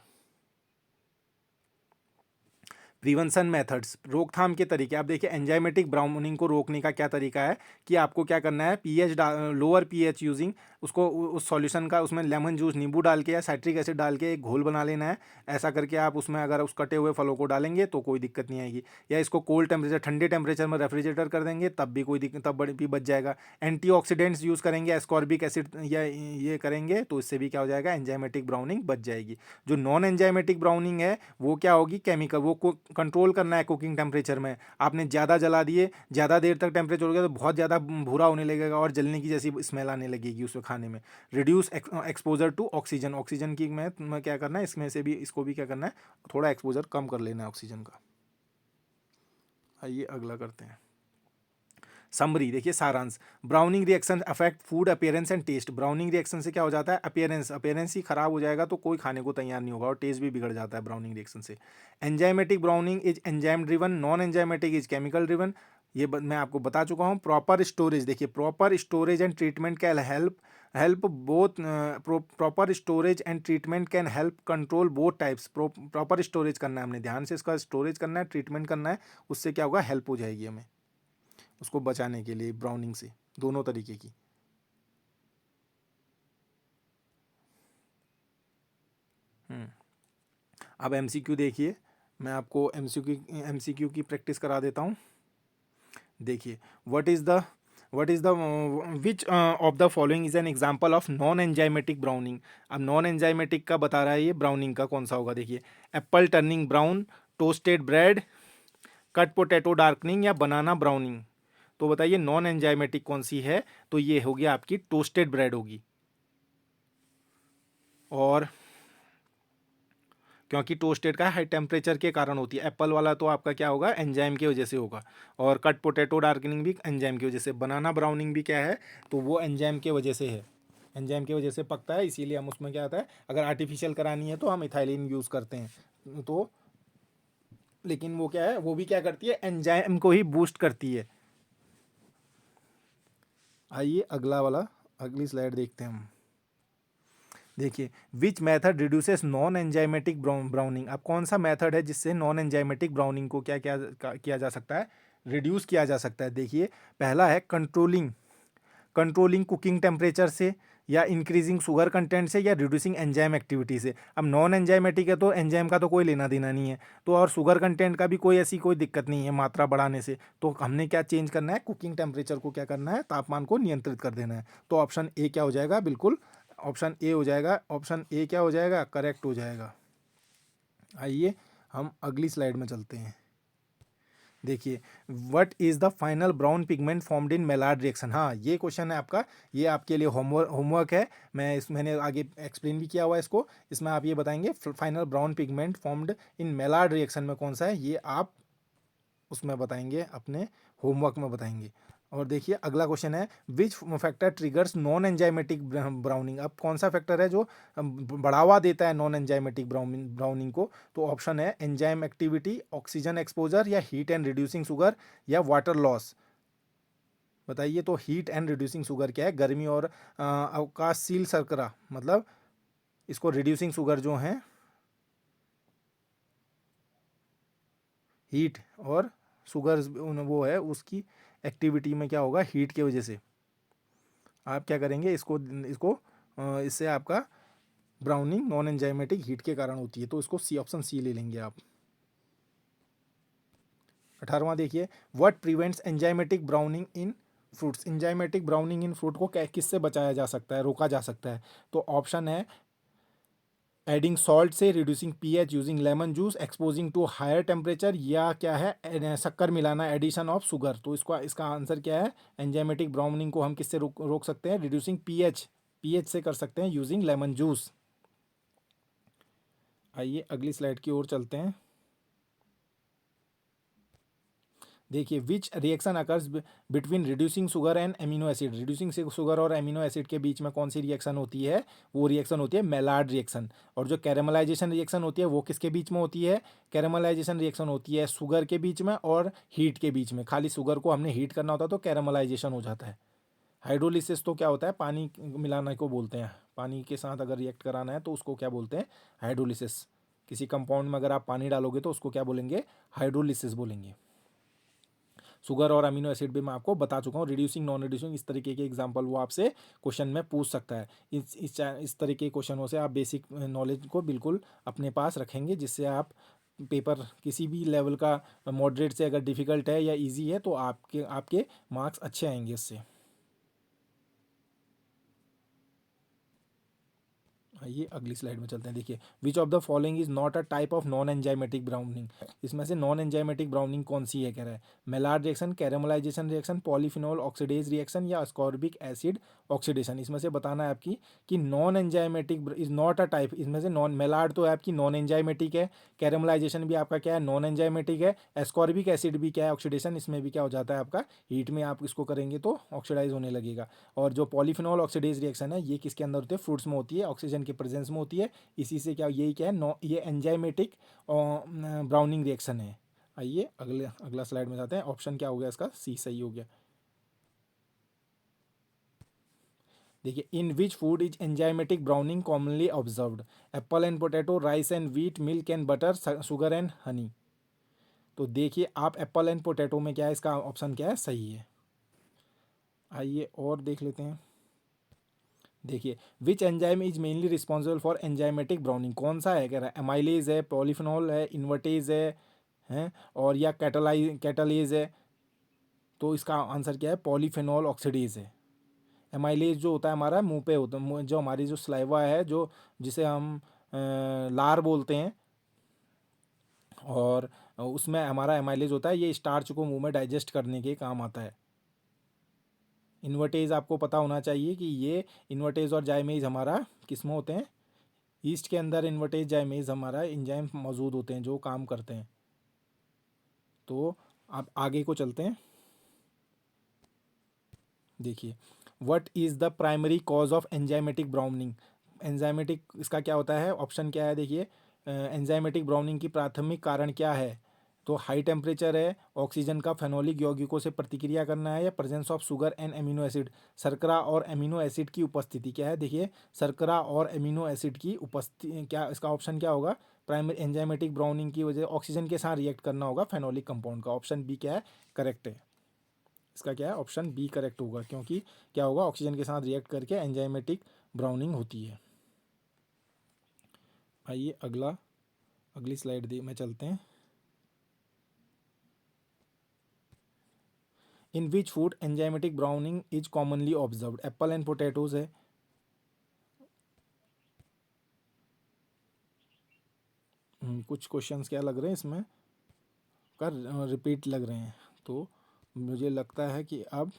Speaker 1: प्रिवेंशन मेथड्स, रोकथाम के तरीके। आप देखिए एंजाइमेटिक ब्राउनिंग को रोकने का क्या तरीका है कि आपको क्या करना है, लोअर पीएच यूजिंग उसको उस सॉल्यूशन का उसमें लेमन जूस, नींबू डाल के या साइट्रिक एसिड डाल के एक घोल बना लेना है। ऐसा करके आप उसमें अगर उस कटे हुए फलों को डालेंगे तो कोई दिक्कत नहीं आएगी। या इसको कोल्ड टेम्परेचर, ठंडे टेम्परेचर में रेफ्रिजरेटर कर देंगे तब भी कोई दिक्कत, तब भी बच जाएगा। एंटीऑक्सीडेंट्स यूज़ करेंगे, एस्कॉर्बिक एसिड या ये करेंगे तो इससे भी क्या हो जाएगा, एंजाइमेटिक ब्राउनिंग बच जाएगी। जो नॉन एंजाइमेटिक ब्राउनिंग है वो क्या होगी, केमिकल, वो कंट्रोल करना है कुकिंग टेम्परेचर में। आपने ज़्यादा जला दिए, ज़्यादा देर तक टेम्परेचर हो गया तो बहुत ज़्यादा भूरा होने लगेगा और जलने की जैसी स्मेल आने लगेगी उसको खाने में। Reduce exposure to oxygen, oxygen की में क्या करना है, इसमें से भी इसको भी क्या करना है, थोड़ा एक्सपोजर कम कर लेना है ऑक्सीजन का। आइए अगला करते हैं। समरी देखिए, सारांश। Browning reaction affect food appearance and taste. Browning reaction से क्या हो जाता है, अपीयरेंस ही खराब हो जाएगा तो कोई खाने को तैयार नहीं होगा और टेस्ट भी बिगड़ जाता है ब्राउनिंग रिएक्शन से। Enzymatic browning is enzyme driven, non enzymatic is chemical driven. मैं आपको बता चुका हूँ। प्रॉपर स्टोरेज देखिए, proper storage and treatment can help both. Proper storage and treatment can help control both types. Proper storage करना है हमने, ध्यान से इसका स्टोरेज करना है, ट्रीटमेंट करना है, उससे क्या होगा, हेल्प हो जाएगी हमें उसको बचाने के लिए ब्राउनिंग से, दोनों तरीके की। अब एमसीक्यू देखिए, मैं आपको एमसीक्यू की प्रैक्टिस करा देता हूँ। देखिए, what is the which of the following is an example of non enzymatic browning. अब नॉन एंजाइमेटिक का बता रहा है ये, ब्राउनिंग का कौन सा होगा। देखिए, Apple turning brown, toasted bread, cut potato darkening या बनाना ब्राउनिंग। तो बताइए नॉन एंजाइमेटिक कौन सी है, तो ये होगी आपकी टोस्टेड ब्रेड होगी। और क्योंकि टोस्टेड का हाई टेम्परेचर के कारण होती है, एप्पल वाला तो आपका क्या होगा, एंजाइम की वजह से होगा। और कट पोटैटो डार्कनिंग भी एंजाइम की वजह से, बनाना ब्राउनिंग भी क्या है, तो वो एंजाइम की वजह से है, एंजाइम की वजह से पकता है, इसीलिए हम उसमें क्या आता है, अगर आर्टिफिशियल करानी है तो हम इथाइलिन यूज़ करते हैं। तो लेकिन वो क्या है, वो भी क्या करती है, एंजाइम को ही बूस्ट करती है। आइए अगला वाला, अगली स्लाइड देखते हैं हम। देखिए, which method reduces non enzymatic browning. अब कौन सा मेथड है जिससे नॉन एंजाइमेटिक ब्राउनिंग को क्या क्या किया जा सकता है, रिड्यूस किया जा सकता है। देखिए, पहला है कंट्रोलिंग कुकिंग टेम्परेचर से, या इंक्रीजिंग शुगर कंटेंट से, या रिड्यूसिंग एंजाइम एक्टिविटी से। अब नॉन एंजाइमेटिक है तो एंजाइम का तो कोई लेना देना नहीं है, तो और शुगर कंटेंट का भी कोई ऐसी कोई दिक्कत नहीं है मात्रा बढ़ाने से। तो हमने क्या चेंज करना है, कुकिंग टेम्परेचर को क्या करना है, तापमान को नियंत्रित कर देना है। तो ऑप्शन ए क्या हो जाएगा, बिल्कुल ऑप्शन ए हो जाएगा, ऑप्शन ए क्या हो जाएगा, करेक्ट हो जाएगा। आइए हम अगली स्लाइड में चलते हैं। देखिए, what is the final brown pigment formed in Maillard reaction. हाँ, ये क्वेश्चन है आपका, ये आपके लिए होमवर्क है। मैंने आगे एक्सप्लेन भी किया हुआ है इसको। इसमें आप ये बताएंगे final brown pigment formed in Maillard reaction में कौन सा है, ये आप उसमें बताएंगे, अपने होमवर्क में बताएंगे। और देखिए अगला क्वेश्चन है, which factor triggers non enzymatic browning. अब कौन सा फैक्टर है जो बढ़ावा देता है नॉन एंजाइमेटिक ब्राउनिंग को। तो ऑप्शन है एंजाइम एक्टिविटी, ऑक्सीजन एक्सपोजर, या हीट एंड रिड्यूसिंग शुगर, या वाटर लॉस। बताइए, तो हीट एंड रिड्यूसिंग शुगर क्या है, गर्मी और अवकाशशील शर्करा, मतलब इसको रिड्यूसिंग शुगर जो है, हीट और शुगर वो है, उसकी एक्टिविटी में क्या होगा, हीट की वजह से आप क्या करेंगे, इसको इसको इससे आपका ब्राउनिंग नॉन एंजाइमेटिक हीट के कारण होती है, तो इसको सी, ऑप्शन सी ले लेंगे आप। 18वां देखिए, what prevents enzymatic browning in fruits. Enzymatic browning in fruit को किससे बचाया जा सकता है, रोका जा सकता है। तो ऑप्शन है एडिंग सॉल्ट से, reducing pH using lemon juice, exposing to higher temperature, या क्या है, शक्कर मिलाना, एडिशन ऑफ शुगर। तो इसका आंसर क्या है, एंजाइमेटिक ब्राउनिंग को हम किससे रोक सकते हैं, रिड्यूसिंग पीएच से कर सकते हैं, यूजिंग लेमन जूस। आइए अगली स्लाइड की ओर चलते हैं। देखिए, which reaction occurs between reducing sugar and amino acid. Reducing sugar और एमिनो एसिड के बीच में कौन सी रिएक्शन होती है, वो रिएक्शन होती है मेलार्ड रिएक्शन। और जो कैरेमलाइजेशन रिएक्शन होती है वो किसके बीच में होती है, कैरेमलाइजेशन रिएक्शन होती है शुगर के बीच में और हीट के बीच में। खाली शुगर को हमने हीट करना होता है तो कैरेमलाइजेशन हो जाता है। हाइड्रोलिसिस तो क्या होता है, पानी मिलाने को बोलते हैं, पानी के साथ अगर रिएक्ट कराना है तो उसको क्या बोलते हैं, हाइड्रोलिसिस। किसी कंपाउंड में अगर आप पानी डालोगे तो उसको क्या बोलेंगे, हाइड्रोलिसिस बोलेंगे। शुगर और अमीनो एसिड भी मैं आपको बता चुका हूँ। रिड्यूसिंग, नॉन रिड्यूसिंग, इस तरीके के एग्जांपल वो आपसे क्वेश्चन में पूछ सकता है। इस तरीके के क्वेश्चनों से आप बेसिक नॉलेज को बिल्कुल अपने पास रखेंगे, जिससे आप पेपर किसी भी लेवल का, मॉडरेट से अगर डिफ़िकल्ट है या इजी है, तो आपके आपके मार्क्स अच्छे आएंगे इससे। आइए अगली स्लाइड में चलते हैं। देखिए, which of the following is not a type of non enzymatic browning. इसमें से नॉन एंजाइमेटिक ब्राउनिंग कौन सी है, कह रहा है। Maillard reaction, caramelization reaction, polyphenol oxidase reaction या अस्कॉर्बिक एसिड ऑक्सीडेशन। इसमें से बताना है आपकी कि non enzymatic is not a type. इसमें से नॉन, मेलार्ड तो है आपकी नॉन एंजाइमेटिक है, कैरामलाइजेशन भी आपका क्या है, नॉन एंजाइमेटिक है, एस्कॉर्बिक एसिड भी क्या है, ऑक्सीडेशन, इसमें भी क्या हो जाता है आपका, हीट में आप इसको करेंगे तो ऑक्सीडाइज होने लगेगा। और जो पॉलीफिनॉल ऑक्सीडेज रिएक्शन है, ये किसके अंदर होती है, फ्रूट्स में होती है, ऑक्सीजन के प्रेजेंस में होती है। इसी से क्या, यही क्या है, ये एंजाइमेटिक ब्राउनिंग रिएक्शन है। आइए अगला स्लाइड में जाते हैं। ऑप्शन क्या हो गया इसका, सी सही हो गया। देखिए, in which food is enzymatic browning commonly observed. Apple and potato, rice and wheat, milk and butter, sugar and honey. तो देखिए आप, एप्पल एंड पोटैटो में क्या है, इसका ऑप्शन क्या है, सही है। आइए और देख लेते हैं। देखिए, which enzyme is mainly responsible for enzymatic browning. कौन सा है, कह रहा है, एमाइलेज है, पॉलीफिनॉल है, इन्वर्टेज है, हैं, और या कैटालेज है। तो इसका आंसर क्या है, पॉलीफिनॉल ऑक्सीडेज है। एमाइलेज जो होता है हमारा मुंह पे होता है, जो हमारी जो स्लाइवा है, जो जिसे हम लार बोलते हैं, और उसमें हमारा एमाइलेज होता है, ये स्टार्च को मुंह में डाइजेस्ट करने के काम आता है। इन्वर्टेज आपको पता होना चाहिए कि ये इन्वर्टेज और जाइमेज हमारा किस में होते हैं, ईस्ट के अंदर इन्वर्टेज जाइमेज हमारा एंजाइम मौजूद होते हैं जो काम करते हैं। तो आप आगे को चलते हैं। देखिए, what is the primary cause of enzymatic browning. Enzymatic, इसका क्या होता है, ऑप्शन क्या है, देखिए, एंजाइमेटिक ब्राउनिंग की प्राथमिक कारण क्या है। तो हाई टेम्परेचर है, ऑक्सीजन का फेनोलिक यौगिकों से प्रतिक्रिया करना है, या presence of sugar and amino acid, शर्करा और एमिनो एसिड की उपस्थिति। क्या है, देखिए, शर्करा और एमिनो एसिड की उपस्थिति, क्या इसका ऑप्शन क्या होगा, प्राइमरी एंजाइमेटिक ब्राउनिंग की वजह ऑक्सीजन के साथ रिएक्ट करना होगा फेनोलिक कंपाउंड का। ऑप्शन बी क्या है, करेक्ट है। इसका क्या है, ऑप्शन बी करेक्ट होगा, क्योंकि क्या होगा, ऑक्सीजन के साथ रिएक्ट करके एंजाइमेटिक ब्राउनिंग होती है। आइए अगली स्लाइड में चलते हैं। In which food enzymatic browning is commonly observed. Apple and potatoes है। कुछ क्वेश्चंस क्या लग रहे हैं इसमें, कर रिपीट लग रहे हैं। तो मुझे लगता है कि अब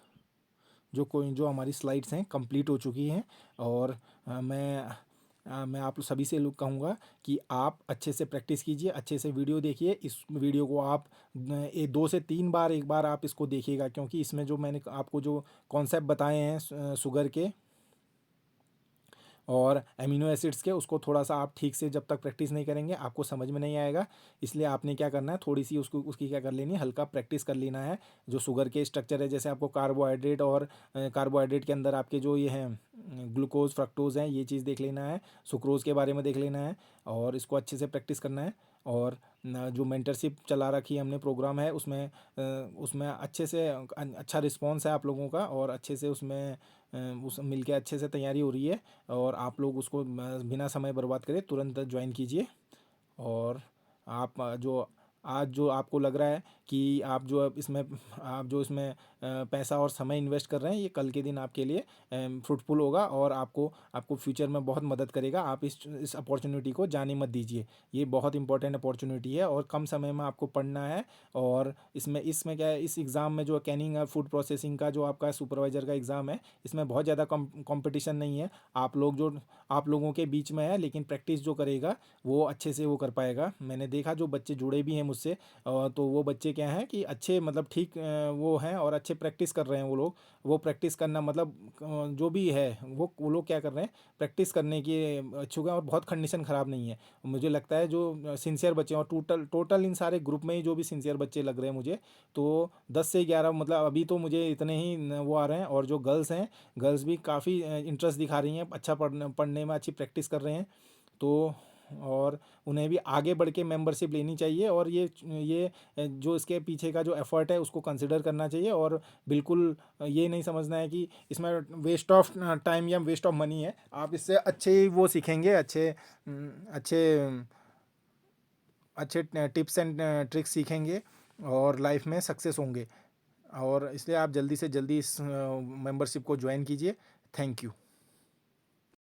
Speaker 1: जो हमारी स्लाइड्स हैं कंप्लीट हो चुकी हैं, और मैं आप सभी से लोग कहूँगा कि आप अच्छे से प्रैक्टिस कीजिए, अच्छे से वीडियो देखिए। इस वीडियो को आप 2 से 3 बार, एक बार आप इसको देखिएगा, क्योंकि इसमें जो मैंने आपको जो कॉन्सेप्ट बताए हैं शुगर के और एमिनो एसिड्स के, उसको थोड़ा सा आप ठीक से जब तक प्रैक्टिस नहीं करेंगे आपको समझ में नहीं आएगा। इसलिए आपने क्या करना है, थोड़ी सी उसकी क्या कर लेनी है, हल्का प्रैक्टिस कर लेना है। जो शुगर के स्ट्रक्चर है, जैसे आपको कार्बोहाइड्रेट, और कार्बोहाइड्रेट के अंदर आपके जो ये हैं ग्लूकोज, फ्रक्टोज हैं, ये चीज़ देख लेना है, सुक्रोज के बारे में देख लेना है, और इसको अच्छे से प्रैक्टिस करना है। और जो मेंटरशिप चला रखी है हमने, प्रोग्राम है, उसमें अच्छे से अच्छा रिस्पॉन्स है आप लोगों का, और अच्छे से उसमें उस मिल के अच्छे से तैयारी हो रही है। और आप लोग उसको बिना समय बर्बाद करे तुरंत ज्वाइन कीजिए। और आप जो आज जो आपको लग रहा है कि आप जो इसमें पैसा और समय इन्वेस्ट कर रहे हैं, ये कल के दिन आपके लिए फ्रूटफुल होगा, और आपको फ्यूचर में बहुत मदद करेगा। आप इस अपॉर्चुनिटी को जाने मत दीजिए। ये बहुत इंपॉर्टेंट अपॉर्चुनिटी है, और कम समय में आपको पढ़ना है। और इसमें क्या है, इस एग्ज़ाम में जो कैनिंग और फूड प्रोसेसिंग का जो आपका सुपरवाइज़र का एग्ज़ाम है, इसमें बहुत ज़्यादा कंपटीशन नहीं है। आप लोगों के बीच में है, लेकिन प्रैक्टिस जो करेगा वो अच्छे से वो कर पाएगा। मैंने देखा जो बच्चे जुड़े भी हैं मुझसे, तो वो बच्चे क्या हैं कि अच्छे, मतलब ठीक वो हैं, और अच्छे प्रैक्टिस कर रहे हैं। वो प्रैक्टिस करना, मतलब जो भी है, वो लोग क्या कर रहे हैं, प्रैक्टिस करने के इच्छुक हैं, और बहुत कंडीशन ख़राब नहीं है। मुझे लगता है जो सिंसियर बच्चे हैं, और टोटल इन सारे ग्रुप में ही जो भी सिंसियर बच्चे लग रहे हैं मुझे, तो 10 से 11, मतलब अभी तो मुझे इतने ही वो आ रहे हैं। और जो गर्ल्स हैं, गर्ल्स भी काफ़ी इंटरेस्ट दिखा रही हैं, अच्छा पढ़ने में अच्छी प्रैक्टिस कर रहे हैं। तो और उन्हें भी आगे बढ़ के मेंबरशिप लेनी चाहिए, और ये जो इसके पीछे का जो एफर्ट है उसको कंसिडर करना चाहिए, और बिल्कुल ये नहीं समझना है कि इसमें वेस्ट ऑफ टाइम या वेस्ट ऑफ मनी है। आप इससे अच्छे वो सीखेंगे, अच्छे अच्छे टिप्स एंड ट्रिक्स सीखेंगे और लाइफ में सक्सेस होंगे। और इसलिए आप जल्दी से जल्दी इस मेंबरशिप को ज्वाइन कीजिए। Thank you.